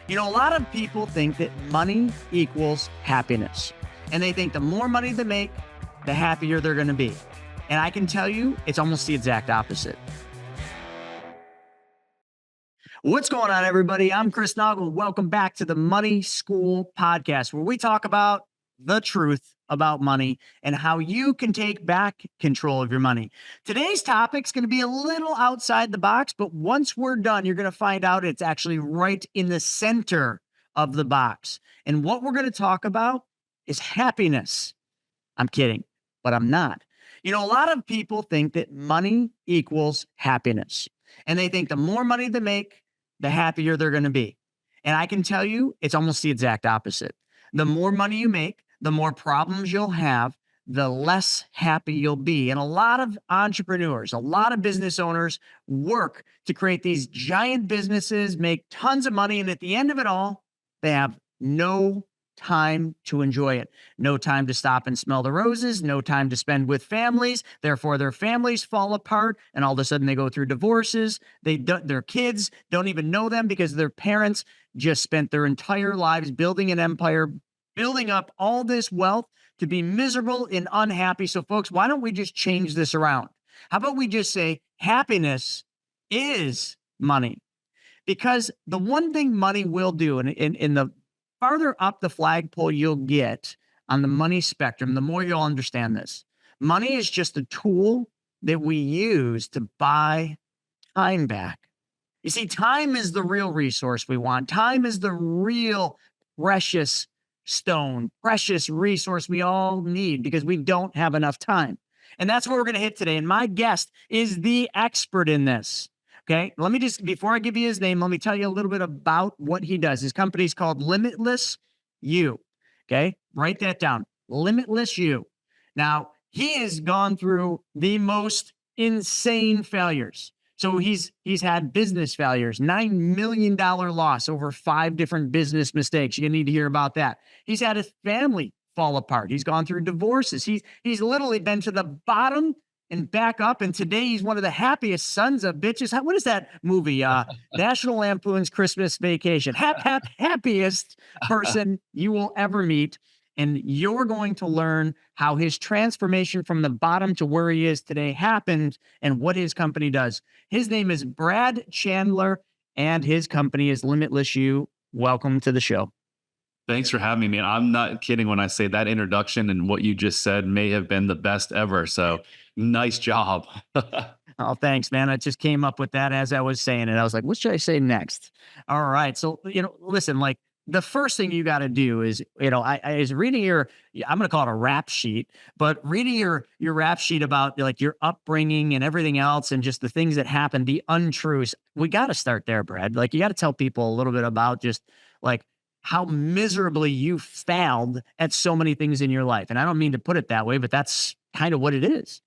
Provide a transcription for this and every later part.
A lot of people think that money equals happiness. And they think the more money they make, the happier they're going to be. And I can tell you, it's almost the exact opposite. What's going on, everybody? I'm Chris Naugle. Welcome back to the Money School podcast, where we talk about the truth about money and how you can take back control of your money. Today's topic is going to be a little outside the box, but once we're done, you're going to find out it's actually right in the center of the box. And what we're going to talk about is happiness. I'm kidding, but I'm not. A lot of people think that money equals happiness, and they think the more money they make, the happier they're going to be. And I can tell you, it's almost the exact opposite. The more money you make, the more problems you'll have, the less happy you'll be. And a lot of entrepreneurs, a lot of business owners work to create these giant businesses, make tons of money. And at the end of it all, they have no time to enjoy it, no time to stop and smell the roses, no time to spend with families. Therefore, their families fall apart, and all of a sudden they go through divorces. Their kids don't even know them because their parents just spent their entire lives building an empire, building up all this wealth to be miserable and unhappy. So folks, why don't we just change this around? How about we just say happiness is money? Because the one thing money will do, and in the farther up the flagpole you'll get on the money spectrum, the more you'll understand this. Money is just a tool that we use to buy time back. You see, time is the real resource we want. Time is the real precious stone, precious resource we all need because we don't have enough time. And that's what we're going to hit today. And my guest is the expert in this. Okay. Let me just, before I give you his name, let me tell you a little bit about what he does. His company is called Limitless You. Okay. Write that down. Limitless You. Now, he has gone through the most insane failures. So he's had business failures, $9 million loss over 5 different business mistakes. You need to hear about that. He's had his family fall apart. He's gone through divorces. He's literally been to the bottom and back up. And today he's one of the happiest sons of bitches. What is that movie? National Lampoon's Christmas Vacation. Happiest person you will ever meet. And you're going to learn how his transformation from the bottom to where he is today happened and what his company does. His name is Brad Chandler, and his company is Limitless You. Welcome to the show. Thanks for having me, man. I'm not kidding when I say that introduction and what you just said may have been the best ever. So nice job. Oh, thanks, man. I just came up with that as I was saying it. I was like, what should I say next? All right. So, listen, like, the first thing you got to do is, I was reading I'm going to call it a rap sheet, but reading your rap sheet about like your upbringing and everything else and just the things that happened, the untruths. We got to start there, Brad. Like, you got to tell people a little bit about just like how miserably you failed at so many things in your life. And I don't mean to put it that way, but that's kind of what it is.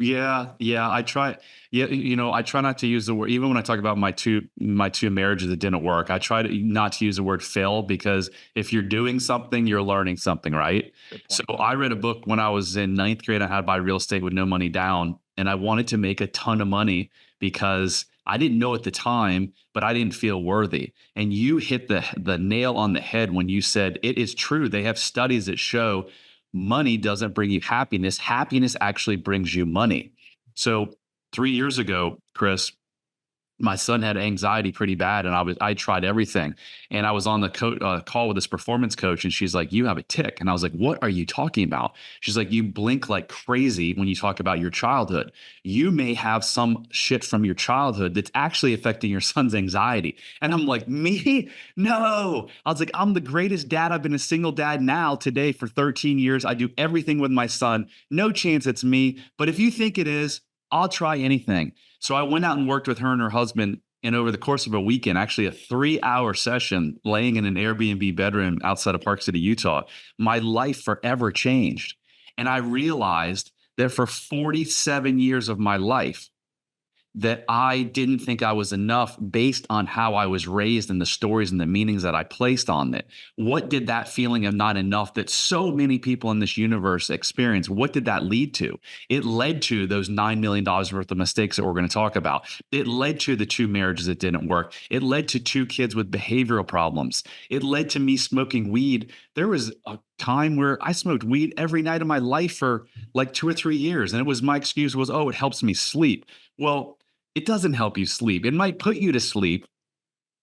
Yeah. I try. Yeah. I try not to use the word, even when I talk about my two marriages that didn't work, I try to not to use the word fail, because if you're doing something, you're learning something, right? So I read a book when I was in 9th grade on how to buy real estate with no money down. And I wanted to make a ton of money because I didn't know at the time, but I didn't feel worthy. And you hit the nail on the head when you said it is true. They have studies that show money doesn't bring you happiness. Happiness actually brings you money. So 3 years ago, Chris, my son had anxiety pretty bad, and I tried everything. And I was on the call with this performance coach, and she's like, "You have a tick." And I was like, "What are you talking about?" She's like, "You blink like crazy when you talk about your childhood. You may have some shit from your childhood that's actually affecting your son's anxiety." And I'm like, "Me? No." I was like, "I'm the greatest dad. I've been a single dad now today for 13 years. I do everything with my son. No chance it's me. But if you think it is, I'll try anything." So I went out and worked with her and her husband. And over the course of a weekend, actually a 3-hour session, laying in an Airbnb bedroom outside of Park City, Utah, my life forever changed. And I realized that for 47 years of my life, that I didn't think I was enough based on how I was raised and the stories and the meanings that I placed on it. What did that feeling of not enough that so many people in this universe experience, what did that lead to? It led to those $9 million worth of mistakes that we're going to talk about. It led to the 2 marriages that didn't work. It led to 2 kids with behavioral problems. It led to me smoking weed. There was a time where I smoked weed every night of my life for like 2 or 3 years. And it was, my excuse was, oh, it helps me sleep. Well, it doesn't help you sleep. It might put you to sleep,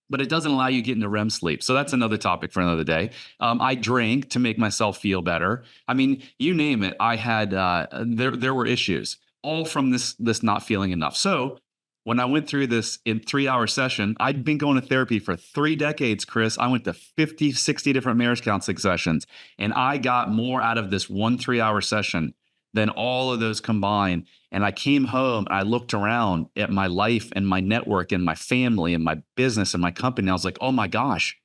but it doesn't allow you to get into REM sleep. So that's another topic for another day. I drank to make myself feel better. I mean, you name it. I had there were issues, all from this not feeling enough. So when I went through this in 3-hour session, I'd been going to therapy for 3 decades, Chris. I went to 50, 60 different marriage counseling sessions, and I got more out of this one 3-hour session than all of those combined. And I came home and I looked around at my life and my network and my family and my business and my company. And I was like, oh my gosh,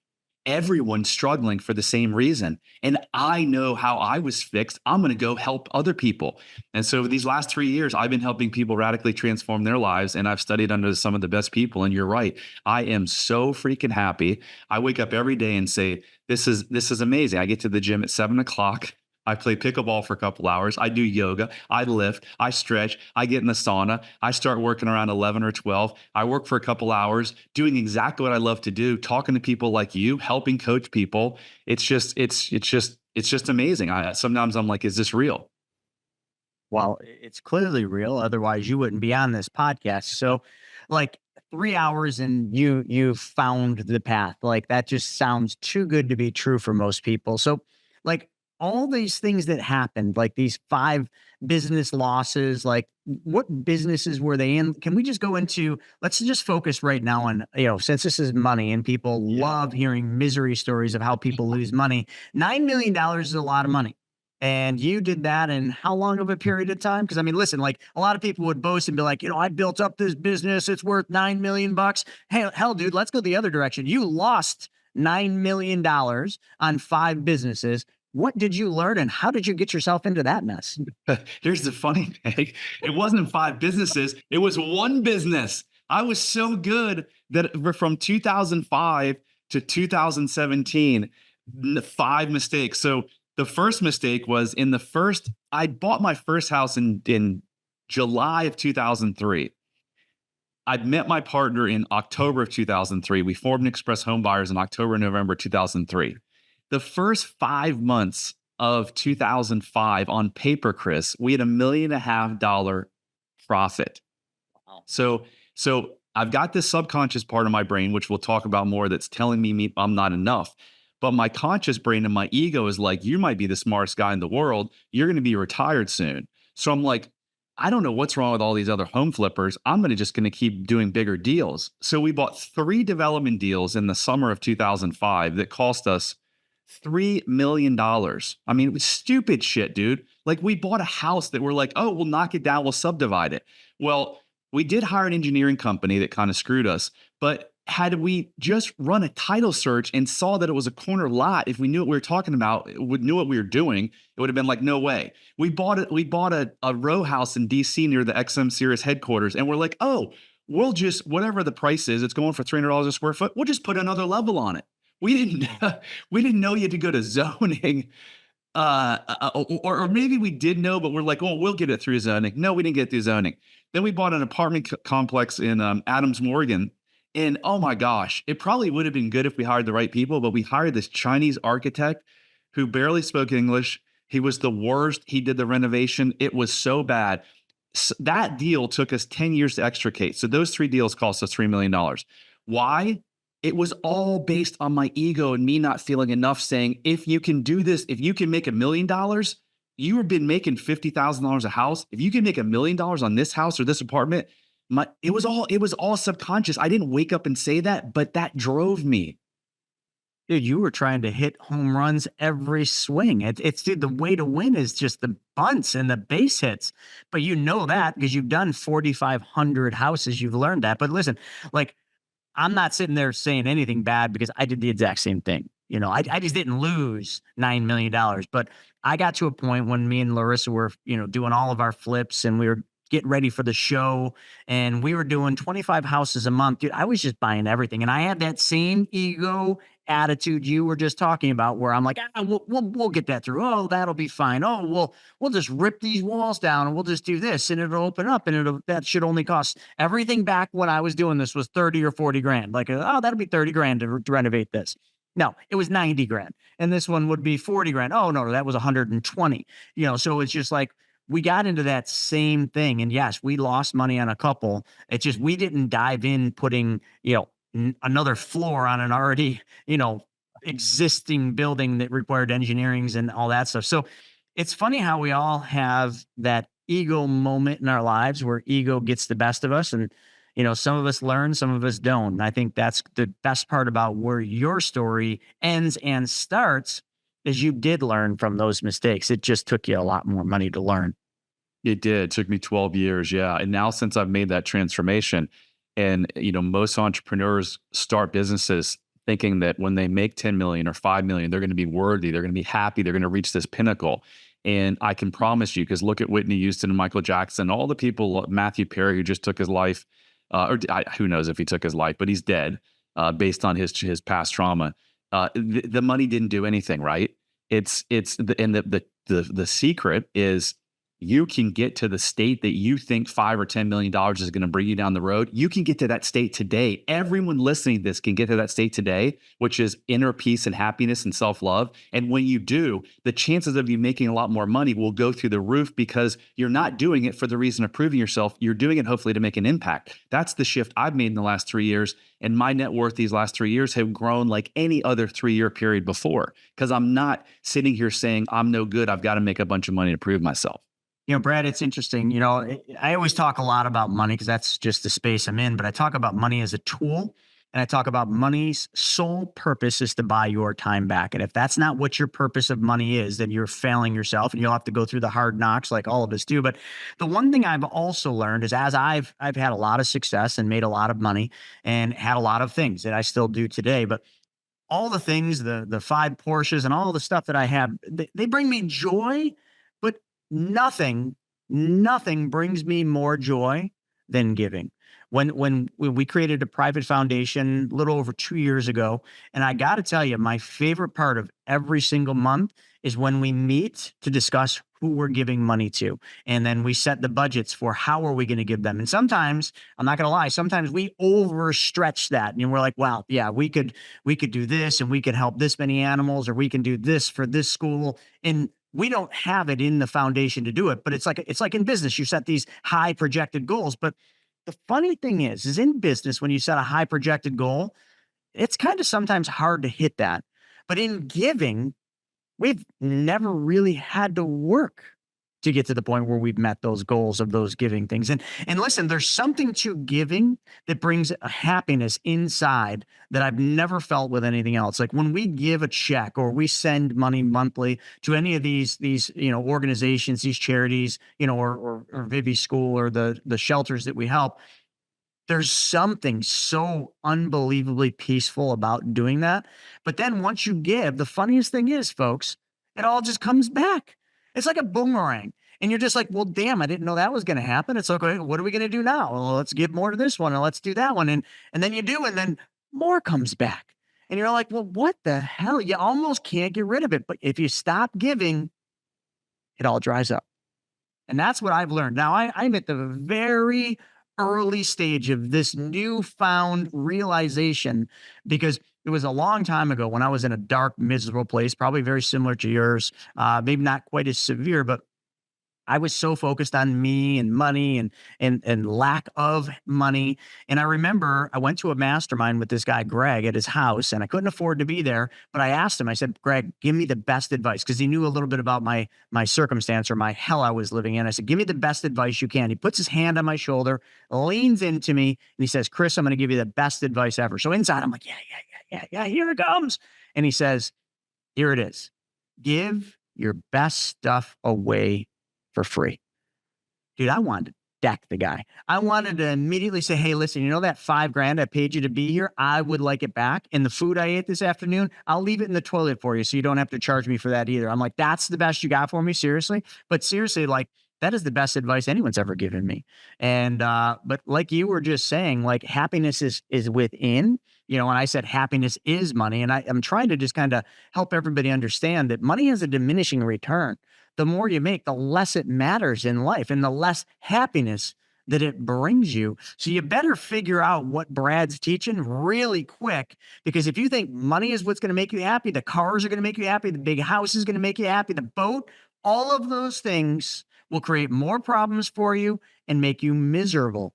everyone's struggling for the same reason. And I know how I was fixed. I'm going to go help other people. And so these last 3 years, I've been helping people radically transform their lives. And I've studied under some of the best people. And you're right. I am so freaking happy. I wake up every day and say, this is amazing. I get to the gym at 7 o'clock. I play pickleball for a couple hours. I do yoga. I lift. I stretch. I get in the sauna. I start working around 11 or 12. I work for a couple hours doing exactly what I love to do, talking to people like you, helping coach people. It's just amazing. Sometimes I'm like, is this real? Well, it's clearly real. Otherwise, you wouldn't be on this podcast. So, like 3 hours and you found the path. Like that just sounds too good to be true for most people. So, like all these things that happened, like these 5 business losses, like what businesses were they in? Can we just go into, let's just focus right now on, since this is money and people love hearing misery stories of how people lose money. $9 million is a lot of money. And you did that in how long of a period of time? Because I mean, listen, like a lot of people would boast and be like, I built up this business. It's worth $9 million bucks. Hell, dude, let's go the other direction. You lost $9 million on 5 businesses. What did you learn and how did you get yourself into that mess? Here's the funny thing. It wasn't 5 businesses. It was 1 business. I was so good that from 2005 to 2017, 5 mistakes. So the first mistake was I bought my first house in July of 2003. I met my partner in October of 2003. We formed Express Home Buyers in October, November 2003. The first 5 months of 2005 on paper, Chris, we had $1.5 million profit. Wow. So I've got this subconscious part of my brain, which we'll talk about more, that's telling me I'm not enough. But my conscious brain and my ego is like, you might be the smartest guy in the world. You're going to be retired soon. So I'm like, I don't know what's wrong with all these other home flippers. I'm just going to keep doing bigger deals. So we bought 3 development deals in the summer of 2005 that cost us $3 million. I mean, it was stupid shit, dude. Like we bought a house that we're like, oh, we'll knock it down. We'll subdivide it. Well, we did hire an engineering company that kind of screwed us, but had we just run a title search and saw that it was a corner lot, if we knew what we were talking about, knew what we were doing, it would have been like, no way. We bought a row house in DC near the XM Sirius headquarters. And we're like, oh, we'll just, whatever the price is, it's going for $300 a square foot. We'll just put another level on it. We didn't know you had to go to zoning. Or maybe we did know, but we're like, oh, we'll get it through zoning. No, we didn't get through zoning. Then we bought an apartment complex in Adams, Morgan. And oh my gosh, it probably would have been good if we hired the right people, but we hired this Chinese architect who barely spoke English. He was the worst. He did the renovation. It was so bad. That deal took us 10 years to extricate. So those 3 deals cost us $3 million. Why? It was all based on my ego and me not feeling enough, saying, if you can do this, if you can make $1 million, you have been making $50,000 a house. If you can make $1 million on this house or this apartment, it was all subconscious. I didn't wake up and say that, but that drove me. Dude, you were trying to hit home runs every swing. Dude, the way to win is just the bunts and the base hits. But you know that because you've done 4,500 houses. You've learned that. But listen, like, I'm not sitting there saying anything bad because I did the exact same thing. I just didn't lose $9 million. But I got to a point when me and Larissa were, doing all of our flips and we were getting ready for the show, and we were doing 25 houses a month. Dude, I was just buying everything. And I had that same ego attitude you were just talking about, where I'm like, we'll get that through. Oh, that'll be fine. Oh, we'll just rip these walls down and we'll just do this and it'll open up, and that should only cost everything back when I was doing this was 30 or 40 grand. Like, oh, that'll be 30 grand to renovate this. No, it was 90 grand. And this one would be 40 grand. Oh, no, that was 120. So it's just like we got into that same thing. And yes, we lost money on a couple. It's just we didn't dive in putting, another floor on an already, existing building that required engineerings and all that stuff. So it's funny how we all have that ego moment in our lives where ego gets the best of us. And some of us learn, some of us don't. And I think that's the best part about where your story ends and starts is you did learn from those mistakes. It just took you a lot more money to learn. It did. It took me 12 years. Yeah. And now since I've made that transformation, and most entrepreneurs start businesses thinking that when they make 10 million or 5 million, they're going to be worthy, they're going to be happy, they're going to reach this pinnacle. And I can promise you, because look at Whitney Houston and Michael Jackson, all the people, Matthew Perry, who just took his life, who knows if he took his life, but he's dead based on his past trauma. The money didn't do anything, right? The secret is you can get to the state that you think $5 or $10 million is going to bring you down the road. You can get to that state today. Everyone listening to this can get to that state today, which is inner peace and happiness and self-love. And when you do, the chances of you making a lot more money will go through the roof, because you're not doing it for the reason of proving yourself. You're doing it hopefully to make an impact. That's the shift I've made in the last 3 years. And my net worth these last 3 years have grown like any other 3-year period before, because I'm not sitting here saying I'm no good, I've got to make a bunch of money to prove myself. Brad, it's interesting. I always talk a lot about money because that's just the space I'm in, but I talk about money as a tool, and I talk about money's sole purpose is to buy your time back. And if that's not what your purpose of money is, then you're failing yourself, and you'll have to go through the hard knocks like all of us do. But the one thing I've also learned is, as I've had a lot of success and made a lot of money and had a lot of things that I still do today, but all the things, the 5 Porsches and all the stuff that I have, they bring me joy, but nothing brings me more joy than giving. When we created a private foundation a little over 2 years ago, and I got to tell you, my favorite part of every single month is when we meet to discuss who we're giving money to. And then we set the budgets for how are we going to give them. And sometimes, I'm not going to lie, sometimes we overstretch that. And we're like, wow, yeah, we could do this, and we could help this many animals, or we can do this for this school. And we don't have it in the foundation to do it, but it's like in business, you set these high projected goals. But the funny thing is in business, when you set a high projected goal, it's kind of sometimes hard to hit that. But in giving, we've never really had to work to get to the point where we've met those goals of those giving things. And listen, there's something to giving that brings a happiness inside that I've never felt with anything else. Like when we give a check or we send money monthly to any of these organizations, these charities, or Vivi School or the shelters that we help, there's something so unbelievably peaceful about doing that. But then once you give, the funniest thing is, folks, it all just comes back. It's like a boomerang. And you're just like, well, damn, I didn't know that was going to happen. It's like, okay, what are we going to do now? Well, let's give more to this one, and let's do that one. And then you do, and then more comes back. And you're like, well, what the hell? You almost can't get rid of it. But if you stop giving, it all dries up. And that's what I've learned. Now, I'm at the very early stage of this newfound realization, because it was a long time ago when I was in a dark, miserable place, probably very similar to yours, maybe not quite as severe, but I was so focused on me and money and lack of money. And I remember I went to a mastermind with this guy, Greg, at his house, and I couldn't afford to be there. But I asked him, I said, Greg, give me the best advice, because he knew a little bit about my circumstance or my hell I was living in. I said, give me the best advice you can. He puts his hand on my shoulder, leans into me, and he says, Chris, I'm going to give you the best advice ever. So inside, I'm like, yeah, here it comes. And he says, here it is. Give your best stuff away for free. Dude, I wanted to deck the guy. I wanted to immediately say, hey, listen, that $5,000 I paid you to be here, I would like it back. And the food I ate this afternoon, I'll leave it in the toilet for you, so you don't have to charge me for that either. I'm like, that's the best you got for me? Seriously? But seriously, like, that is the best advice anyone's ever given me. And but like you were just saying, like happiness is within, you know, and I said happiness is money. And I'm trying to just kind of help everybody understand that money has a diminishing return. The more you make, the less it matters in life and the less happiness that it brings you. So you better figure out what Brad's teaching really quick, because if you think money is what's going to make you happy, the cars are going to make you happy, the big house is going to make you happy, the boat, all of those things will create more problems for you and make you miserable.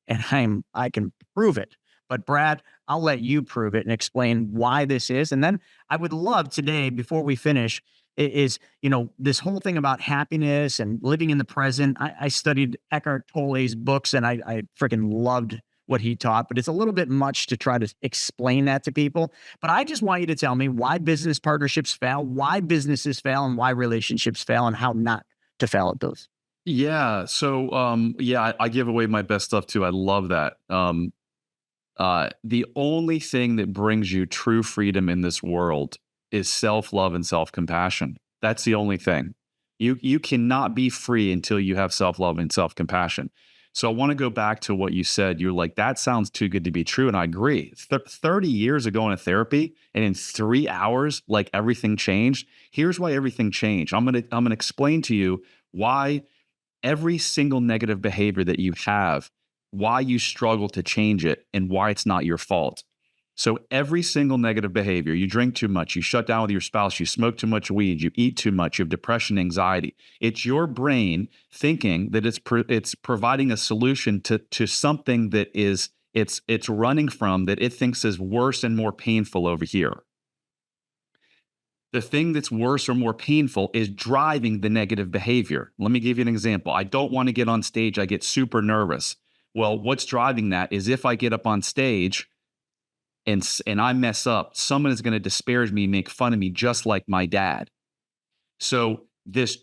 And I can prove it. But Brad, I'll let you prove it and explain why this is. And then I would love today, before we finish, is, you know, this whole thing about happiness and living in the present. I studied Eckhart Tolle's books and I freaking loved what he taught, but it's a little bit much to try to explain that to people. But I just want you to tell me why business partnerships fail, why businesses fail, and why relationships fail, and how not to fail at those. Yeah. So, yeah, I give away my best stuff too. I love that. The only thing that brings you true freedom in this world is self-love and self-compassion. That's the only thing. You cannot be free until you have self-love and self-compassion. So I want to go back to what you said. You're like, that sounds too good to be true. And I agree. 30 years of going to therapy, and in 3 hours, like everything changed. Here's why everything changed. I'm gonna explain to you why every single negative behavior that you have, why you struggle to change it, and why it's not your fault. So every single negative behavior, you drink too much, you shut down with your spouse, you smoke too much weed, you eat too much, you have depression, anxiety. It's your brain thinking that it's providing a solution to something that it's running from, that it thinks is worse and more painful over here. The thing that's worse or more painful is driving the negative behavior. Let me give you an example. I don't want to get on stage. I get super nervous. Well, what's driving that is if I get up on stage and I mess up, someone is going to disparage me, make fun of me, just like my dad. So this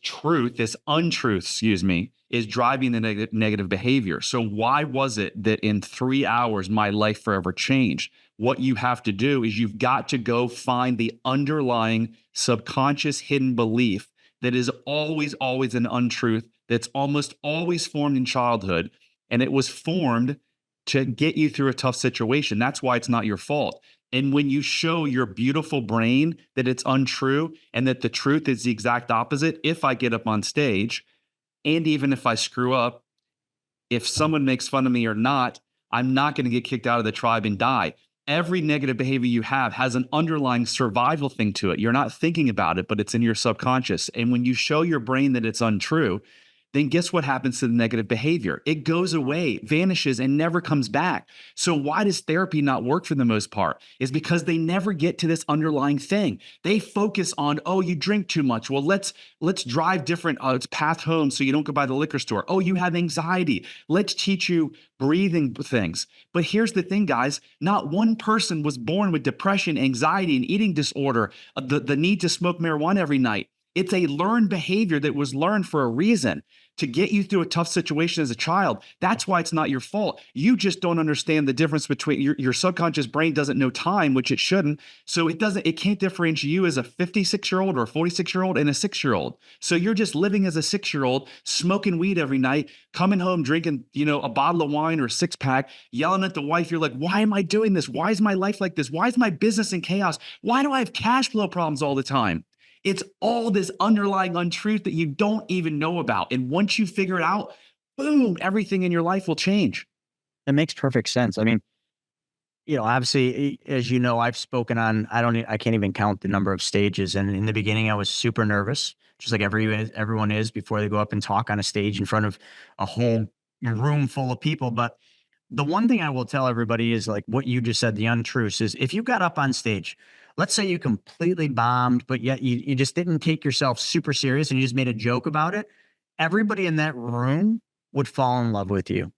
untruth, excuse me, is driving the negative behavior. So why was it that in 3 hours, my life forever changed? What you have to do is you've got to go find the underlying subconscious hidden belief that is always, always an untruth, that's almost always formed in childhood. And it was formed to get you through a tough situation. That's why it's not your fault. And when you show your beautiful brain that it's untrue and that the truth is the exact opposite, if I get up on stage, and even if I screw up, if someone makes fun of me or not, I'm not going to get kicked out of the tribe and die. Every negative behavior you have has an underlying survival thing to it. You're not thinking about it, but it's in your subconscious. And when you show your brain that it's untrue, then guess what happens to the negative behavior? It goes away, vanishes, and never comes back. So why does therapy not work for the most part? Is because they never get to this underlying thing. They focus on, oh, you drink too much. Well, let's drive different. It's path home so you don't go by the liquor store. Oh, you have anxiety. Let's teach you breathing things. But here's the thing, guys. Not one person was born with depression, anxiety, and eating disorder, the need to smoke marijuana every night. It's a learned behavior that was learned for a reason, to get you through a tough situation as a child. That's why it's not your fault. You just don't understand the difference between your subconscious brain doesn't know time, which it shouldn't. So it can't differentiate you as a 56-year-old or a 46-year-old and a 6-year-old. So you're just living as a 6-year-old, smoking weed every night, coming home, drinking, a bottle of wine or a 6-pack, yelling at the wife. You're like, why am I doing this? Why is my life like this? Why is my business in chaos? Why do I have cash flow problems all the time? It's all this underlying untruth that you don't even know about. And once you figure it out, boom, everything in your life will change. It makes perfect sense. I mean, obviously, as you know, I've spoken on, I can't even count the number of stages. And in the beginning, I was super nervous, just like everyone is before they go up and talk on a stage in front of a whole room full of people. But the one thing I will tell everybody is like what you just said, the untruths is if you got up on stage, let's say you completely bombed, but yet you just didn't take yourself super serious and you just made a joke about it. Everybody in that room would fall in love with you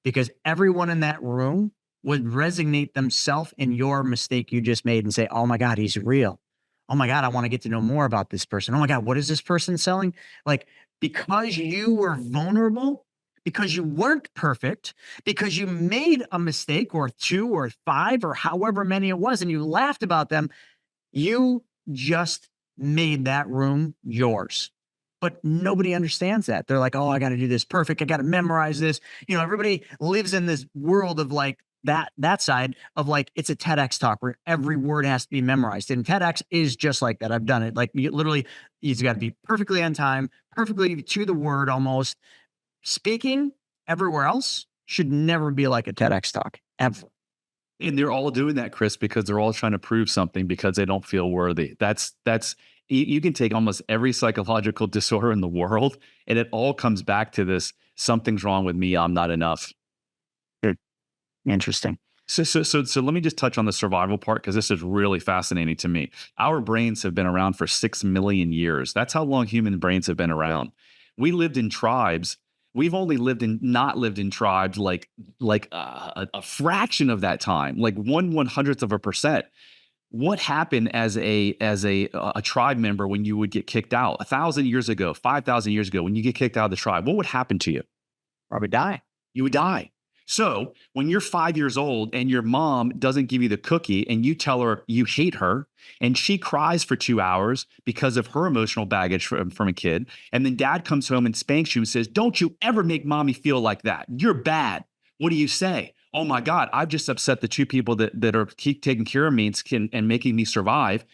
because everyone in that room would resonate themselves in your mistake you just made and say, oh my God, he's real. Oh my God, I want to get to know more about this person. Oh my God, what is this person selling? Like, because you were vulnerable, because you weren't perfect, because you made a mistake or 2 or 5 or however many it was, and you laughed about them, you just made that room yours. But nobody understands that. They're like, oh, I got to do this perfect. I got to memorize this. Everybody lives in this world of like that side of like, it's a TEDx talk where every word has to be memorized. And TEDx is just like that. I've done it. Like literally, you've got to be perfectly on time, perfectly to the word almost. Speaking everywhere else should never be like a TEDx talk ever. And they're all doing that, Chris, because they're all trying to prove something because they don't feel worthy. That's you can take almost every psychological disorder in the world, and it all comes back to this: something's wrong with me. I'm not enough. Interesting. So let me just touch on the survival part because this is really fascinating to me. Our brains have been around for 6 million years. That's how long human brains have been around. We lived in tribes. We've only not lived in tribes like a fraction of that time, like 1/100%. What happened as a tribe member when you would get kicked out 1,000 years ago, 5,000 years ago, when you get kicked out of the tribe? What would happen to you? Probably die. You would die. So when you're 5 years old and your mom doesn't give you the cookie and you tell her you hate her and she cries for 2 hours because of her emotional baggage from a kid, and then dad comes home and spanks you and says, don't you ever make mommy feel like that. You're bad. What do you say? Oh my God, I've just upset the two people that are keep taking care of me and making me survive.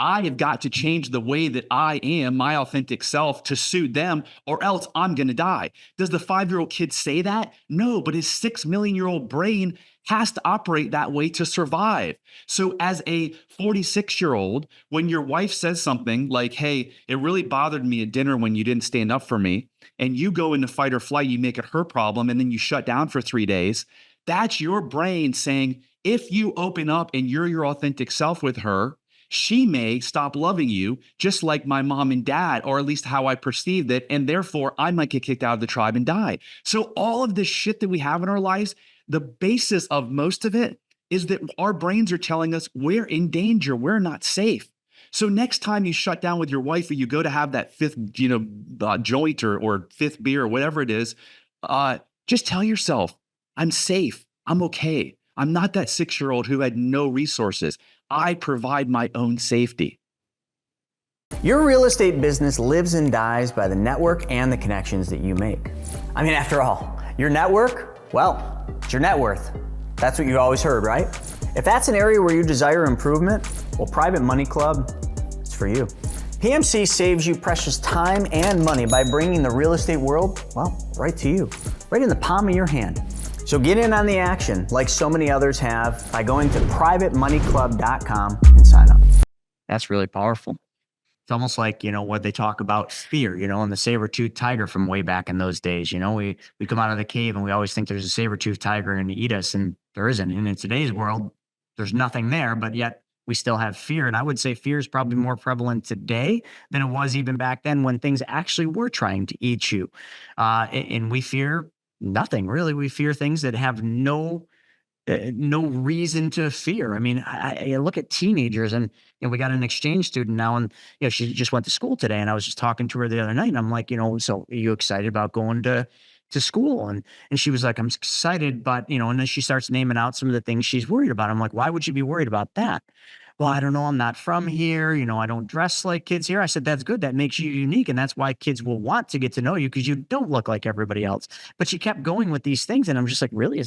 I have got to change the way that I am, my authentic self, to suit them, or else I'm going to die. Does the 5-year-old kid say that? No, but his 6 million-year-old brain has to operate that way to survive. So as a 46-year-old, when your wife says something like, hey, it really bothered me at dinner when you didn't stand up for me, and you go into fight or flight, you make it her problem, and then you shut down for 3 days, that's your brain saying, if you open up and you're your authentic self with her, she may stop loving you just like my mom and dad, or at least how I perceived it. And therefore, I might get kicked out of the tribe and die. So all of this shit that we have in our lives, the basis of most of it is that our brains are telling us we're in danger. We're not safe. So next time you shut down with your wife or you go to have that fifth, joint or fifth beer or whatever it is, just tell yourself, I'm safe. I'm okay. I'm not that 6-year-old who had no resources. I provide my own safety. Your real estate business lives and dies by the network and the connections that you make. I mean, after all, your network, well, it's your net worth. That's what you always heard, right? If that's an area where you desire improvement, well, Private Money Club, it's for you. PMC saves you precious time and money by bringing the real estate world, well, right to you, right in the palm of your hand. So get in on the action like so many others have by going to privatemoneyclub.com and sign up. That's really powerful. It's almost like, what they talk about fear, and the saber-toothed tiger from way back in those days. We come out of the cave and we always think there's a saber-toothed tiger going to eat us, and there isn't. And in today's world, there's nothing there, but yet we still have fear. And I would say fear is probably more prevalent today than it was even back then when things actually were trying to eat you. And we fear nothing, really. We fear things that have no reason to fear. I mean, I look at teenagers, and we got an exchange student now, and she just went to school today, and I was just talking to her the other night, and I'm like, so are you excited about going to school? And she was like, I'm excited, but and then she starts naming out some of the things she's worried about. I'm like, why would you be worried about that? Well, I don't know. I'm not from here. I don't dress like kids here. I said, that's good. That makes you unique. And that's why kids will want to get to know you, because you don't look like everybody else. But she kept going with these things. And I'm just like, really?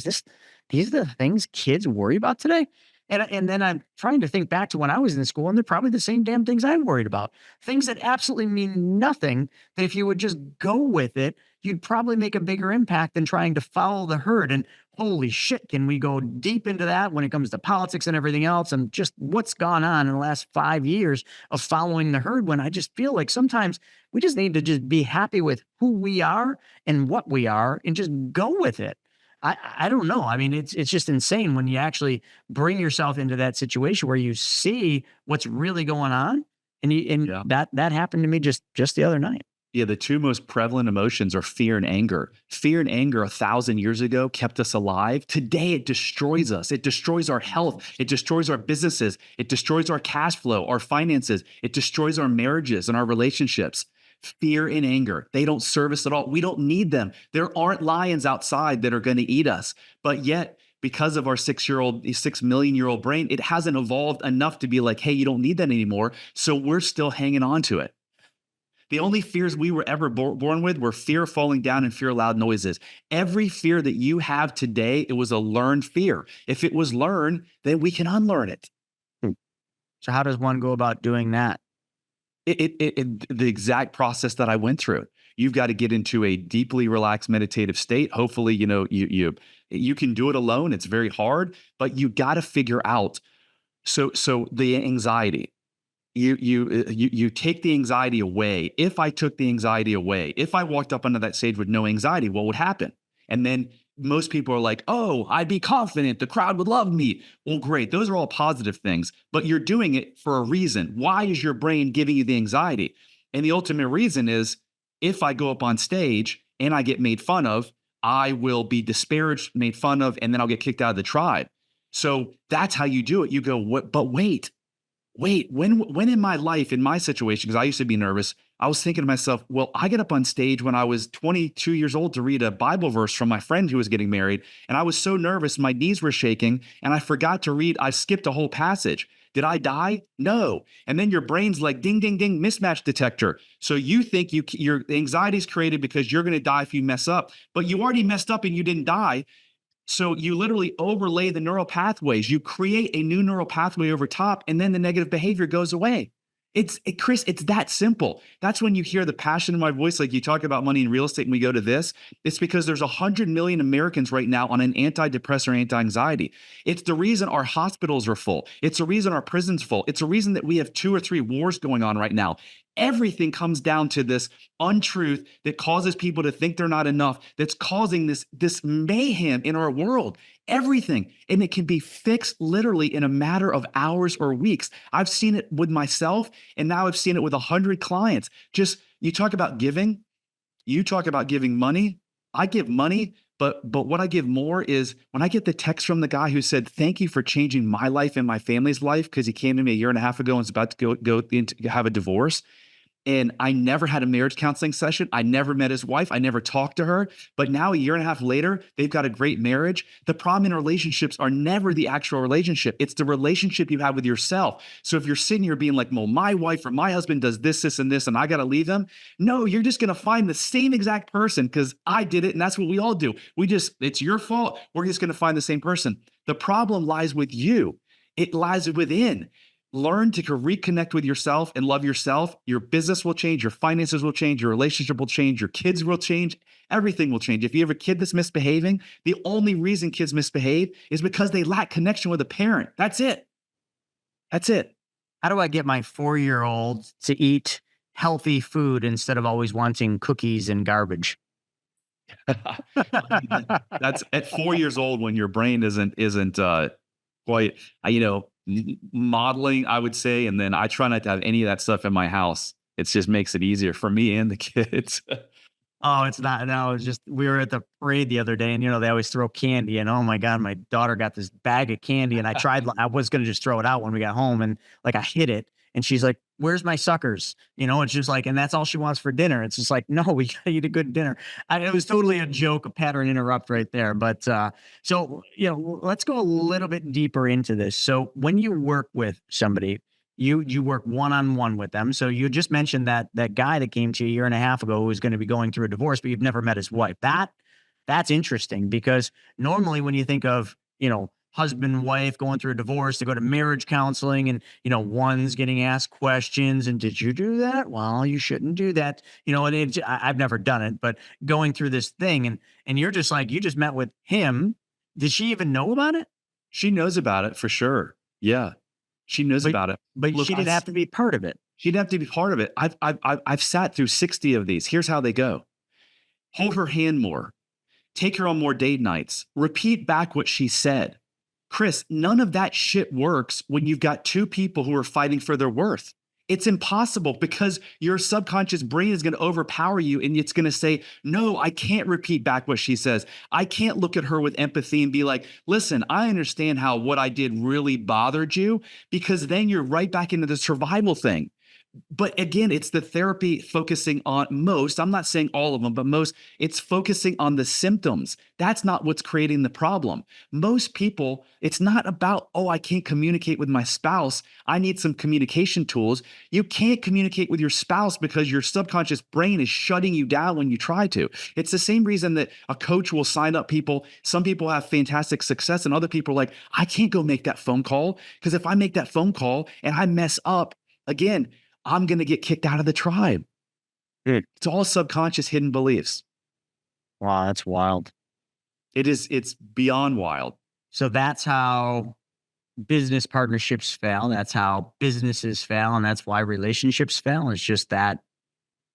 These are the things kids worry about today? And then I'm trying to think back to when I was in school, and they're probably the same damn things I'm worried about. Things that absolutely mean nothing, that if you would just go with it, you'd probably make a bigger impact than trying to follow the herd. And holy shit, can we go deep into that when it comes to politics and everything else, and just what's gone on in the last 5 years of following the herd, when I just feel like sometimes we just need to just be happy with who we are and what we are and just go with it. I don't know. I mean, it's just insane when you actually bring yourself into that situation where you see what's really going on. And that happened to me just the other night. Yeah, the two most prevalent emotions are fear and anger. Fear and anger 1,000 years ago kept us alive. Today, it destroys us. It destroys our health. It destroys our businesses. It destroys our cash flow, our finances. It destroys our marriages and our relationships. Fear and anger, they don't serve us at all. We don't need them. There aren't lions outside that are going to eat us. But yet, because of our 6 million-year-old brain, it hasn't evolved enough to be like, hey, you don't need that anymore. So we're still hanging on to it. The only fears we were ever born with were fear of falling down and fear of loud noises. Every fear that you have today, it was a learned fear. If it was learned, then we can unlearn it. So how does one go about doing that? The exact process that I went through. You've got to get into a deeply relaxed meditative state. Hopefully, you can do it alone. It's very hard, but you got to figure out. So the anxiety, you take the anxiety away. If I took the anxiety away, if I walked up onto that stage with no anxiety, what would happen? And then most people are like, oh, I'd be confident. The crowd would love me. Well, great. Those are all positive things, but you're doing it for a reason. Why is your brain giving you the anxiety? And the ultimate reason is if I go up on stage and I get made fun of, I will be disparaged, made fun of, and then I'll get kicked out of the tribe. So that's how you do it. You go, what? But wait, when in my life, in my situation, because I used to be nervous, I was thinking to myself, well, I get up on stage when I was 22 years old to read a Bible verse from my friend who was getting married. And I was so nervous, my knees were shaking, and I forgot to read. I skipped a whole passage. Did I die? No. And then your brain's like, ding, ding, ding, mismatch detector. So you think your anxiety is created because you're going to die if you mess up, but you already messed up and you didn't die. So you literally overlay the neural pathways. You create a new neural pathway over top, and then the negative behavior goes away. Chris, it's that simple. That's when you hear the passion in my voice, like you talk about money and real estate, and we go to this. It's because there's 100 million Americans right now on an antidepressant or anti-anxiety. It's the reason our hospitals are full. It's the reason our prisons are full. It's the reason that we have 2 or 3 wars going on right now. Everything comes down to this untruth that causes people to think they're not enough, that's causing this mayhem in our world. Everything. And it can be fixed literally in a matter of hours or weeks. I've seen it with myself, and now I've seen it with 100 clients. Just, you talk about giving, you talk about giving money. I give money, but what I give more is when I get the text from the guy who said, thank you for changing my life and my family's life, because he came to me a year and a half ago and was about to go have a divorce. And I never had a marriage counseling session. I never met his wife. I never talked to her. But now a year and a half later, they've got a great marriage. The problem in relationships are never the actual relationship. It's the relationship you have with yourself. So if you're sitting here being like, well, my wife or my husband does this, this, and this, and I got to leave them. No, you're just going to find the same exact person because I did it. And that's what we all do. It's your fault. We're just going to find the same person. The problem lies with you. It lies within. Learn to reconnect with yourself and love yourself. Your business will change. Your finances will change. Your relationship will change. Your kids will change. Everything will change. If you have a kid that's misbehaving, the only reason kids misbehave is because they lack connection with a parent. That's it. That's it. How do I get my 4-year-old to eat healthy food instead of always wanting cookies and garbage? That's at 4 years old when your brain isn't quite, modeling, I would say. And then I try not to have any of that stuff in my house. It just makes it easier for me and the kids. Oh, it's not. No, it's just, we were at the parade the other day and, they always throw candy, and oh my God, my daughter got this bag of candy, and I was going to just throw it out when we got home, and like I hid it, and she's like, where's my suckers? It's just like, and that's all she wants for dinner. It's just like, no, we gotta eat a good dinner. It was totally a joke, a pattern interrupt right there. But so, let's go a little bit deeper into this. So when you work with somebody, you work one-on-one with them. So you just mentioned that guy that came to you a year and a half ago who was going to be going through a divorce, but you've never met his wife. That's interesting, because normally when you think of, husband and wife going through a divorce, they go to marriage counseling, and, one's getting asked questions, and did you do that? Well, you shouldn't do that. And I've never done it, but going through this thing, and you're just like, you just met with him. Did she even know about it? She knows about it for sure. Yeah. She knows about it. But look, she didn't have to be part of it. She didn't have to be part of it. I've sat through 60 of these. Here's how they go. Hold her hand more. Take her on more date nights. Repeat back what she said. Chris, none of that shit works when you've got 2 people who are fighting for their worth. It's impossible, because your subconscious brain is going to overpower you, and it's going to say, no, I can't repeat back what she says. I can't look at her with empathy and be like, listen, I understand how what I did really bothered you, because then you're right back into the survival thing. But again, it's the therapy focusing on most, I'm not saying all of them, but most, it's focusing on the symptoms. That's not what's creating the problem. Most people, it's not about, oh, I can't communicate with my spouse, I need some communication tools. You can't communicate with your spouse because your subconscious brain is shutting you down when you try to. It's the same reason that a coach will sign up people. Some people have fantastic success and other people are like, I can't go make that phone call because if I make that phone call and I mess up, again, I'm going to get kicked out of the tribe. It's all subconscious hidden beliefs. Wow, that's wild. It's beyond wild. So that's how business partnerships fail. That's how businesses fail. And that's why relationships fail. It's just that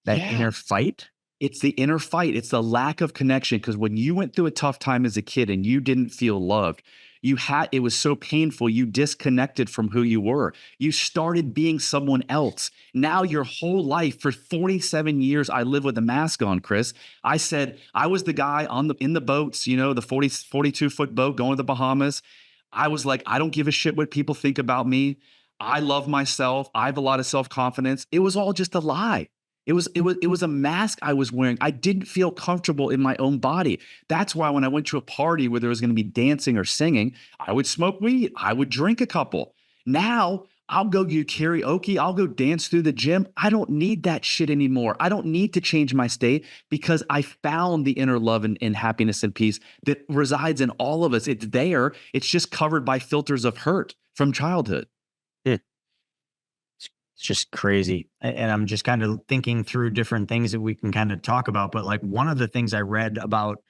inner fight. It's the inner fight. It's the lack of connection. Because when you went through a tough time as a kid and you didn't feel loved, it was so painful. You disconnected from who you were. You started being someone else. Now your whole life for 47 years, I live with a mask on, Chris. I said, I was the guy in the boats, the 42-foot boat going to the Bahamas. I was like, I don't give a shit what people think about me. I love myself. I have a lot of self-confidence. It was all just a lie. It was a mask I was wearing. I didn't feel comfortable in my own body. That's why when I went to a party where there was going to be dancing or singing, I would smoke weed. I would drink a couple. Now I'll go do karaoke. I'll go dance through the gym. I don't need that shit anymore. I don't need to change my state because I found the inner love and happiness and peace that resides in all of us. It's there. It's just covered by filters of hurt from childhood. It's just crazy. And I'm just kind of thinking through different things that we can kind of talk about. But like one of the things I read about,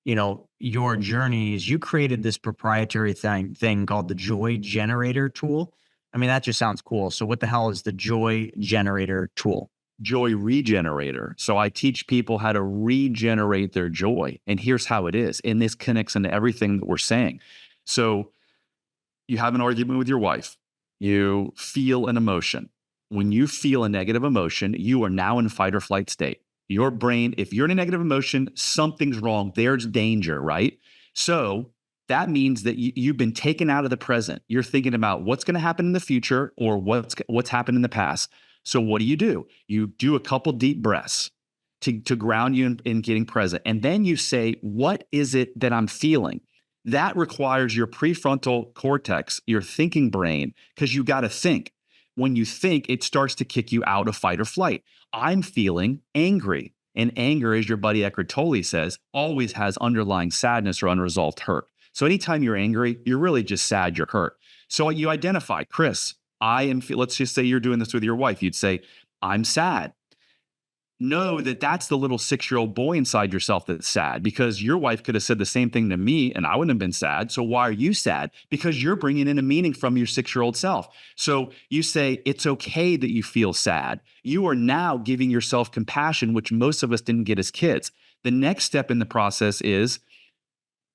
your journeys, you created this proprietary thing called the Joy Generator tool. I mean, that just sounds cool. So what the hell is the Joy Generator tool? Joy Regenerator. So I teach people how to regenerate their joy. And here's how it is. And this connects into everything that we're saying. So you have an argument with your wife. You feel an emotion. When you feel a negative emotion, you are now in fight or flight state. Your brain, if you're in a negative emotion, something's wrong. There's danger, right? So that means that you've been taken out of the present. You're thinking about what's going to happen in the future or what's happened in the past. So what do? You do a couple deep breaths to ground you in getting present. And then you say, what is it that I'm feeling? That requires your prefrontal cortex, your thinking brain, because you got to think. When you think, it starts to kick you out of fight or flight. I'm feeling angry. And anger, as your buddy Eckhart Tolle says, always has underlying sadness or unresolved hurt. So anytime you're angry, you're really just sad, you're hurt. So you identify, Chris, let's just say you're doing this with your wife. You'd say, I'm sad. Know that that's the little 6-year-old boy inside yourself that's sad, because your wife could have said the same thing to me and I wouldn't have been sad. So why are you sad? Because you're bringing in a meaning from your 6-year-old self. So you say, it's okay that you feel sad. You are now giving yourself compassion, which most of us didn't get as kids. The next step in the process is,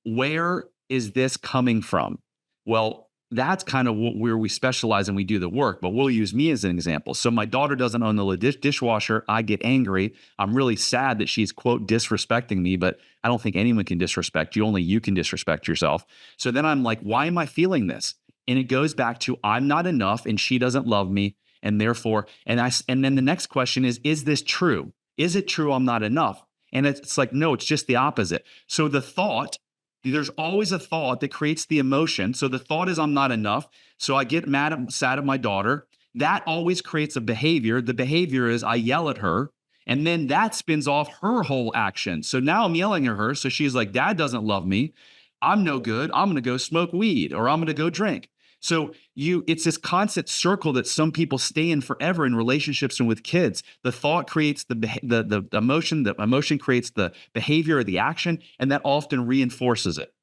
where is this coming from? Well, that's kind of where we specialize and we do the work, but we'll use me as an example. So my daughter doesn't own the dishwasher. I get angry. I'm really sad that she's, quote, disrespecting me, but I don't think anyone can disrespect you. Only you can disrespect yourself. So then I'm like, why am I feeling this? And it goes back to, I'm not enough and she doesn't love me. And therefore, and then the next question is this true? Is it true I'm not enough? And it's like, no, it's just the opposite. So the thought, there's always a thought that creates the emotion. So the thought is, I'm not enough. So I get sad at my daughter. That always creates a behavior. The behavior is I yell at her, and then that spins off her whole action. So now I'm yelling at her. So she's like, Dad doesn't love me. I'm no good. I'm going to go smoke weed, or I'm going to go drink. So it's this constant circle that some people stay in forever in relationships and with kids. The thought creates the emotion creates the behavior or the action, and that often reinforces it.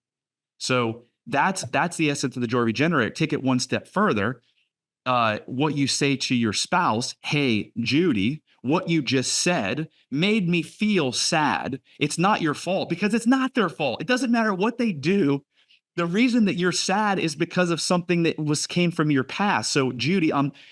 So that's the essence of the Joy Regenerator. Take it one step further. What you say to your spouse, hey, Judy, what you just said made me feel sad. It's not your fault, because it's not their fault. It doesn't matter what they do. The reason that you're sad is because of something that came from your past. So Judy,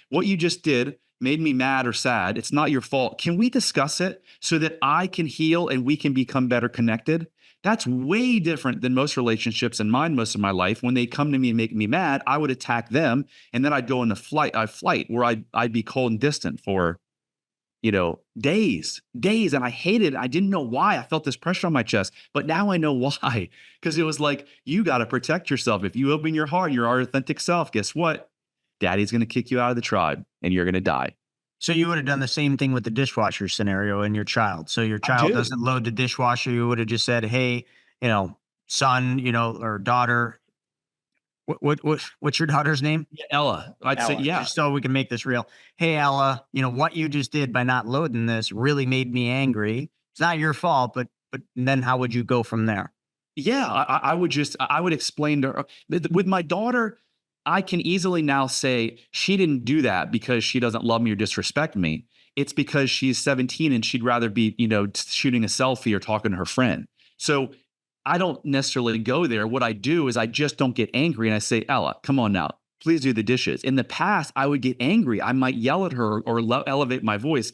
what you just did made me mad or sad. It's not your fault. Can we discuss it so that I can heal and we can become better connected? That's way different than most relationships in mine most of my life. When they come to me and make me mad, I would attack them, and then I'd go into flight where I'd be cold and distant for, days. And I hated it. I didn't know why. I felt this pressure on my chest, but now I know why. Because it was like, you got to protect yourself. If you open your heart, your authentic self, guess what? Daddy's going to kick you out of the tribe and you're going to die. So you would have done the same thing with the dishwasher scenario in your child. So your child doesn't load the dishwasher. You would have just said, hey, son, or daughter, what's your daughter's name? Ella. I'd say, yeah. Just so we can make this real. Hey, Ella, what you just did by not loading this really made me angry. It's not your fault, but then how would you go from there? Yeah, I would explain to her. With my daughter, I can easily now say she didn't do that because she doesn't love me or disrespect me. It's because she's 17 and she'd rather be, shooting a selfie or talking to her friend. So I don't necessarily go there. What I do is I just don't get angry and I say, Ella, come on now, please do the dishes. In the past, I would get angry. I might yell at her or elevate my voice.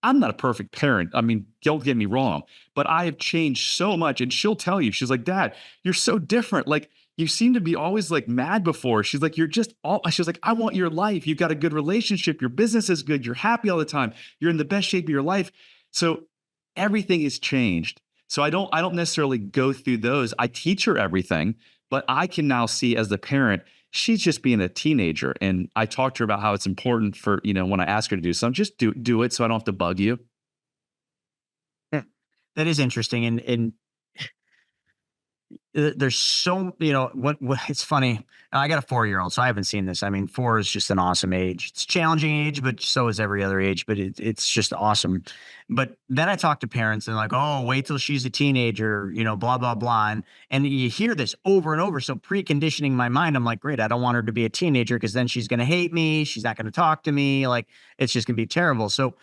I'm not a perfect parent. I mean, don't get me wrong, but I have changed so much. And she'll tell you, she's like, Dad, you're so different. Like, you seem to be always like mad before. She's like, she's like, I want your life. You've got a good relationship. Your business is good. You're happy all the time. You're in the best shape of your life. So everything has changed. So I don't necessarily go through those. I teach her everything, but I can now see as the parent, she's just being a teenager. And I talk to her about how it's important for, when I ask her to do something, just do it so I don't have to bug you. That is interesting. And there's so, what it's funny. I got a 4-year-old, so I haven't seen this. I mean, 4 is just an awesome age. It's a challenging age, but so is every other age, but it's just awesome. But then I talk to parents and like, oh, wait till she's a teenager, blah, blah, blah. And you hear this over and over. So preconditioning my mind, I'm like, great, I don't want her to be a teenager because then she's going to hate me. She's not going to talk to me. Like, it's just going to be terrible. So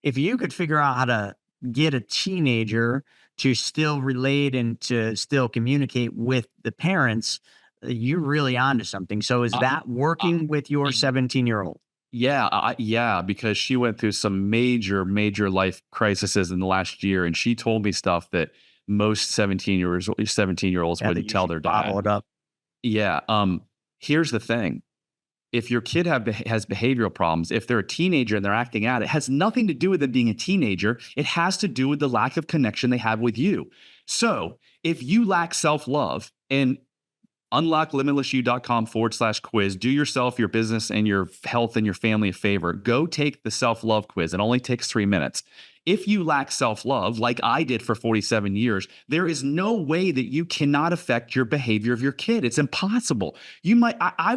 if you could figure out how to get a teenager to still relate and to still communicate with the parents, you're really onto something. So is that working with your 17-year-old? Yeah, because she went through some major life crises in the last year, and she told me stuff that most 17-year-olds wouldn't tell their dad. Bottle it up. Yeah. Here's the thing. If your kid has behavioral problems, if they're a teenager and they're acting out, it has nothing to do with them being a teenager. It has to do with the lack of connection they have with you. So if you lack self-love, and unlocklimitlessyou.com/quiz, do yourself, your business, and your health and your family a favor. Go take the self-love quiz. It only takes 3 minutes. If you lack self-love, like I did for 47 years, there is no way that you cannot affect your behavior of your kid. It's impossible. I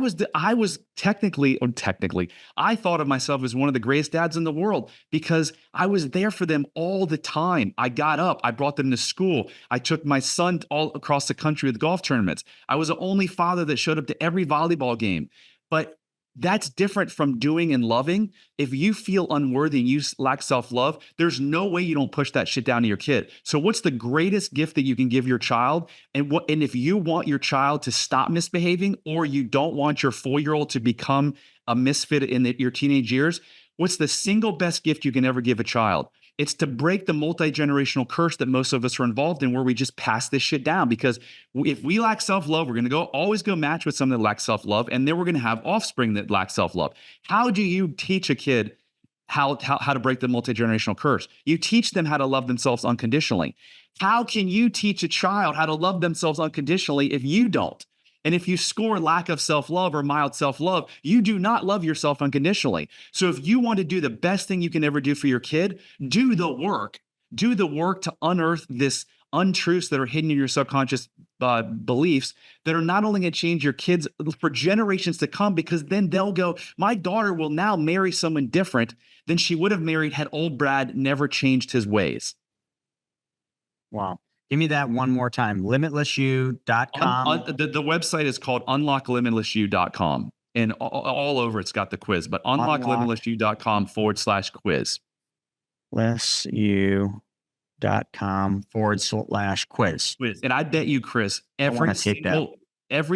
thought of myself as one of the greatest dads in the world because I was there for them all the time. I got up, I brought them to school. I took my son all across the country with golf tournaments. I was the only father that showed up to every volleyball game. But that's different from doing and loving. If you feel unworthy and you lack self-love, there's no way you don't push that shit down to your kid. So what's the greatest gift that you can give your child? And if you want your child to stop misbehaving, or you don't want your 4-year-old to become a misfit in your teenage years, what's the single best gift you can ever give a child? It's to break the multi-generational curse that most of us are involved in, where we just pass this shit down. Because if we lack self-love, we're going to always go match with someone that lacks self-love, and then we're going to have offspring that lack self-love. How do you teach a kid how to break the multi-generational curse? You teach them how to love themselves unconditionally. How can you teach a child how to love themselves unconditionally if you don't? And if you score lack of self-love or mild self-love, you do not love yourself unconditionally. So if you want to do the best thing you can ever do for your kid, do the work. Do the work to unearth this untruths that are hidden in your subconscious beliefs that are not only going to change your kids for generations to come, because then they'll go, my daughter will now marry someone different than she would have married had old Brad never changed his ways. Wow. Give me that one more time. Limitlessyou.com. The website is called unlocklimitlessyou.com. And all over it's got the quiz, but unlocklimitlessyou.com/quiz. Lessyou.com/quiz. And I bet you, Chris, every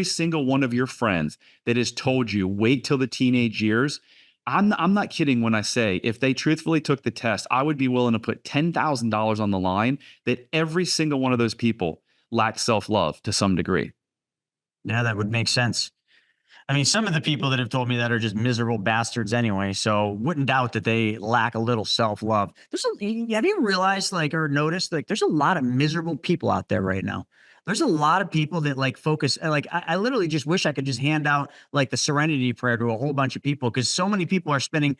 single one of your friends that has told you, wait till the teenage years, I'm not kidding when I say if they truthfully took the test, I would be willing to put $10,000 on the line that every single one of those people lacked self-love to some degree. Yeah, that would make sense. I mean, some of the people that have told me that are just miserable bastards anyway. So wouldn't doubt that they lack a little self-love. Have you realized like, or noticed like there's a lot of miserable people out there right now. There's a lot of people that like focus, like I literally just wish I could just hand out like the serenity prayer to a whole bunch of people, because so many people are spending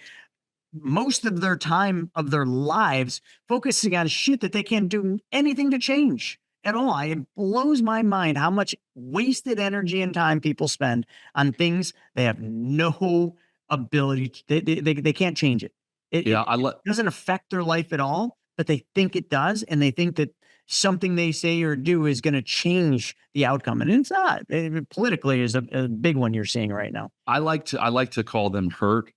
most of their time of their lives focusing on shit that they can't do anything to change at all. It blows my mind how much wasted energy and time people spend on things they have no ability to, they can't change it. Yeah, It doesn't affect their life at all, but they think it does. And they think that something they say or do is going to change the outcome. And it's not. Politically is a big one you're seeing right now. I like to call them hurt,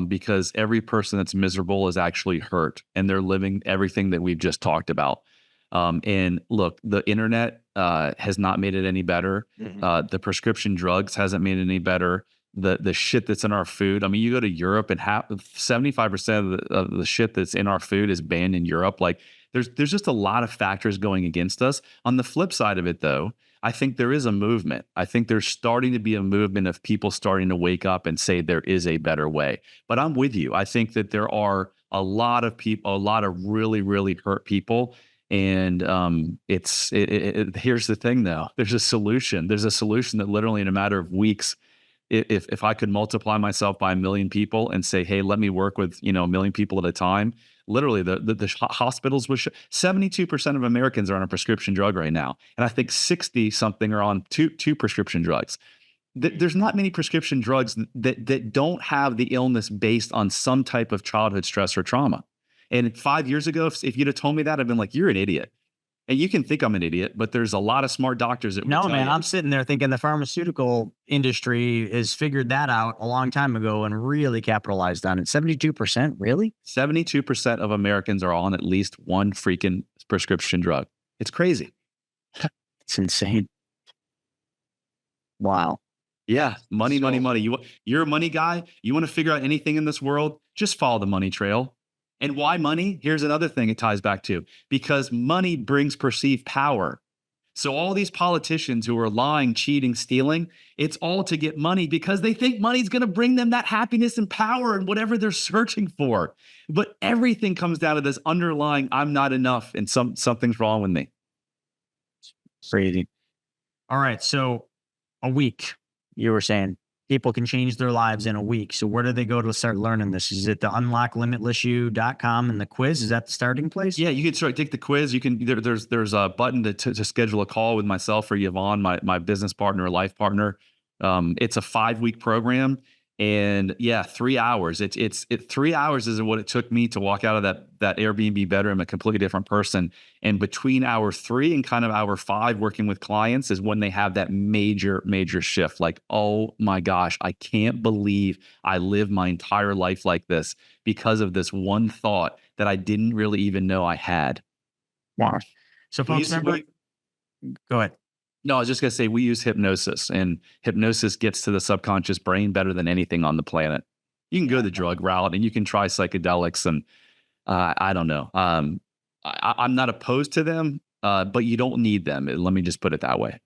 because every person that's miserable is actually hurt, and they're living everything that we've just talked about. And look, the internet has not made it any better. The prescription drugs hasn't made it any better. The shit that's in our food. I mean, you go to Europe and 75% of the shit that's in our food is banned in Europe. Like there's just a lot of factors going against us. On the flip side of it, though, I think there is a movement. I think there's starting to be a movement of people starting to wake up and say there is a better way. But I'm with you. I think that there are a lot of people, a lot of really, really hurt people. And here's the thing, though. There's a solution. There's a solution that literally in a matter of weeks, if I could multiply myself by 1 million people and say, hey, let me work with 1 million people at a time, literally the hospitals 72% of Americans are on a prescription drug right now. And I think 60 something are on two prescription drugs. There's not many prescription drugs that don't have the illness based on some type of childhood stress or trauma. And 5 years ago, if you'd have told me that, I'd been like, you're an idiot. And you can think I'm an idiot, but there's a lot of smart doctors that No, would tell man, you. I'm sitting there thinking the pharmaceutical industry has figured that out a long time ago and really capitalized on it. 72%, really? 72% of Americans are on at least one freaking prescription drug. It's crazy. It's insane. Wow. Yeah, money. You're a money guy. You want to figure out anything in this world, just follow the money trail. And why money? Here's another thing it ties back to. Because money brings perceived power. So all these politicians who are lying, cheating, stealing, it's all to get money because they think money's going to bring them that happiness and power and whatever they're searching for. But everything comes down to this underlying, I'm not enough and something's wrong with me. Crazy. All right. So a week, you were saying people can change their lives in a week. So where do they go to start learning this? Is it the unlocklimitlessyou.com and the quiz? Is that the starting place? Yeah, you can take the quiz. You can there's a button to schedule a call with myself or Yvonne, my business partner or life partner. It's a 5-week program. And yeah, 3 hours. It's 3 hours is what it took me to walk out of that Airbnb bedroom a completely different person. And between hour 3 and kind of hour 5 working with clients is when they have that major shift. Like, oh my gosh, I can't believe I lived my entire life like this because of this one thought that I didn't really even know I had. Wow. So folks, remember, go ahead. No, I was just going to say we use hypnosis, and hypnosis gets to the subconscious brain better than anything on the planet. You can go the drug route and you can try psychedelics, and I don't know. I'm not opposed to them, but you don't need them. Let me just put it that way.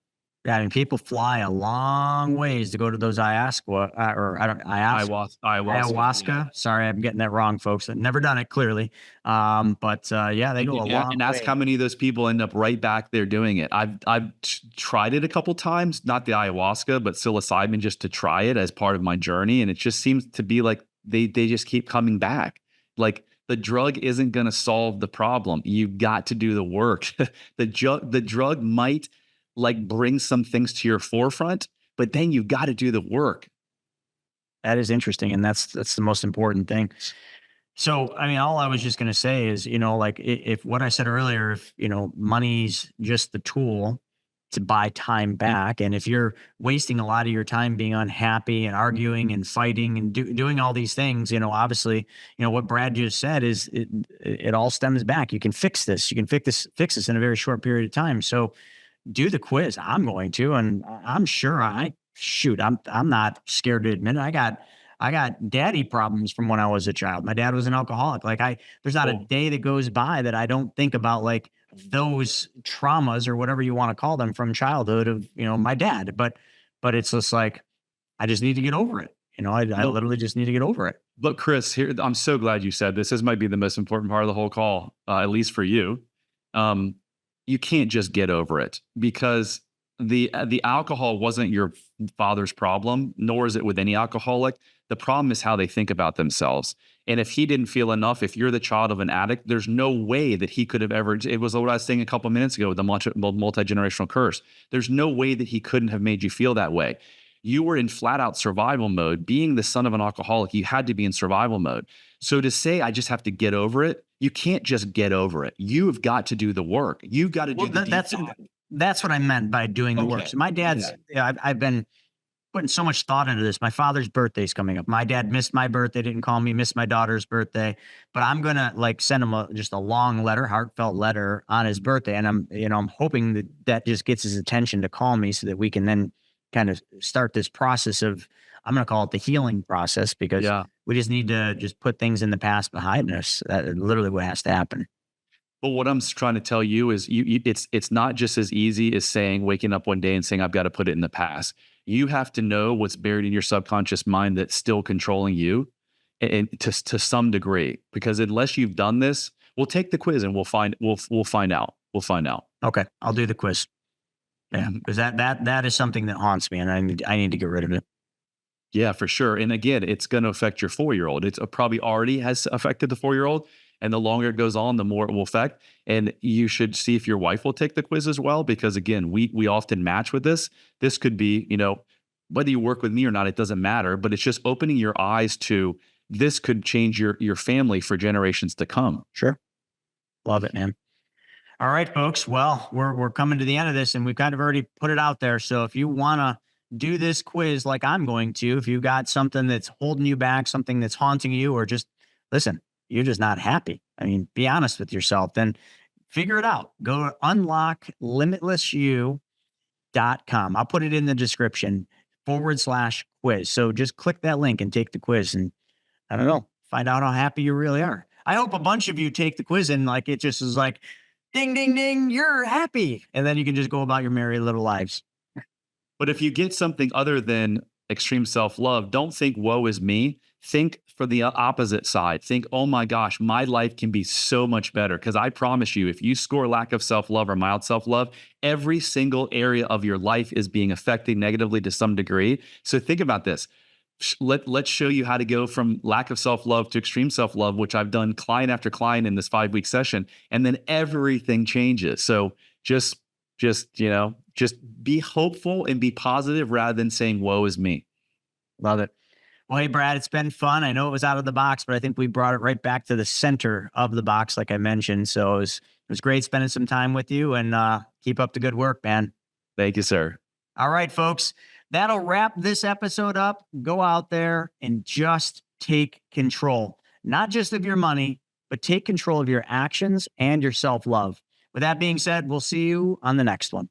Yeah, I mean, people fly a long ways to go to those ayahuasca. Yeah. Sorry, I'm getting that wrong, folks. I've never done it, clearly. But yeah, they go a long and ask way. how many of those people end up right back there doing it. I've tried it a couple times, not the ayahuasca, but psilocybin, just to try it as part of my journey. And it just seems to be like they just keep coming back. Like the drug isn't going to solve the problem. You've got to do the work. The drug might like bring some things to your forefront, but then you got to do the work. That is interesting. And that's the most important thing. So, I mean, all I was just going to say is, like if what I said earlier, if, money's just the tool to buy time back. And if you're wasting a lot of your time being unhappy and arguing and fighting and doing all these things, obviously, what Brad just said is it all stems back. You can fix this. You can fix this in a very short period of time. So do the quiz. I'm going to, and I'm sure I'm not scared to admit it. I got daddy problems from when I was a child. My dad was an alcoholic. There's not a Cool. day that goes by that I don't think about like those traumas or whatever you want to call them from childhood of, my dad. But it's just like, I just need to get over it. I Look, literally just need to get over it. look, Chris, here, I'm so glad you said this. This might be the most important part of the whole call, at least for you. You can't just get over it because the alcohol wasn't your father's problem, nor is it with any alcoholic. The problem is how they think about themselves. And if he didn't feel enough, if you're the child of an addict, there's no way that he could have ever. It was what I was saying a couple of minutes ago with the multi-generational curse. There's no way that he couldn't have made you feel that way. You were in flat out survival mode. Being the son of an alcoholic, you had to be in survival mode. So to say, I just have to get over it, you can't just get over it. You've got to do the work. You've got to do the deep dive. That's what I meant by doing the work. Okay. So my dad's, I've been putting so much thought into this. My father's birthday's coming up. My dad missed my birthday, didn't call me, missed my daughter's birthday, but I'm going to send him just a long letter, heartfelt letter on his birthday. And I'm hoping that just gets his attention to call me so that we can then kind of start this process of, I'm going to call it the healing process, because we just need to just put things in the past behind us. That's literally what has to happen. But what I'm trying to tell you is it's not just as easy as waking up one day and saying, I've got to put it in the past. You have to know what's buried in your subconscious mind that's still controlling you, and to some degree, because unless you've done this, we'll take the quiz and we'll find out. We'll find out. Okay. I'll do the quiz. Yeah. Because that is something that haunts me, and I need to get rid of it. Yeah, for sure. And again, it's going to affect your 4-year-old. It's probably already has affected the 4-year-old. And the longer it goes on, the more it will affect. And you should see if your wife will take the quiz as well, because again, we often match with this. This could be, whether you work with me or not, it doesn't matter, but it's just opening your eyes to this could change your family for generations to come. Sure. Love it, man. All right, folks. Well, we're coming to the end of this, and we've kind of already put it out there. So if you want to do this quiz like I'm going to, if you've got something that's holding you back, something that's haunting you, or just listen, you're just not happy. I mean, be honest with yourself, then figure it out. Go to unlocklimitlessyou.com. I'll put it in the description /quiz. So just click that link and take the quiz, and I don't know, find out how happy you really are. I hope a bunch of you take the quiz and it just is like, ding, ding, ding, you're happy. And then you can just go about your merry little lives. But if you get something other than extreme self-love, don't think, woe is me. Think for the opposite side. Think, oh my gosh, my life can be so much better. Because I promise you, if you score lack of self-love or mild self-love, every single area of your life is being affected negatively to some degree. So think about this. Let's show you how to go from lack of self-love to extreme self-love, which I've done client after client in this 5-week session. And then everything changes. So just be hopeful and be positive rather than saying, woe is me. Love it. Well, hey, Brad, it's been fun. I know it was out of the box, but I think we brought it right back to the center of the box, like I mentioned. So it was great spending some time with you, and keep up the good work, man. Thank you, sir. All right, folks, that'll wrap this episode up. Go out there and just take control, not just of your money, but take control of your actions and your self-love. With that being said, we'll see you on the next one.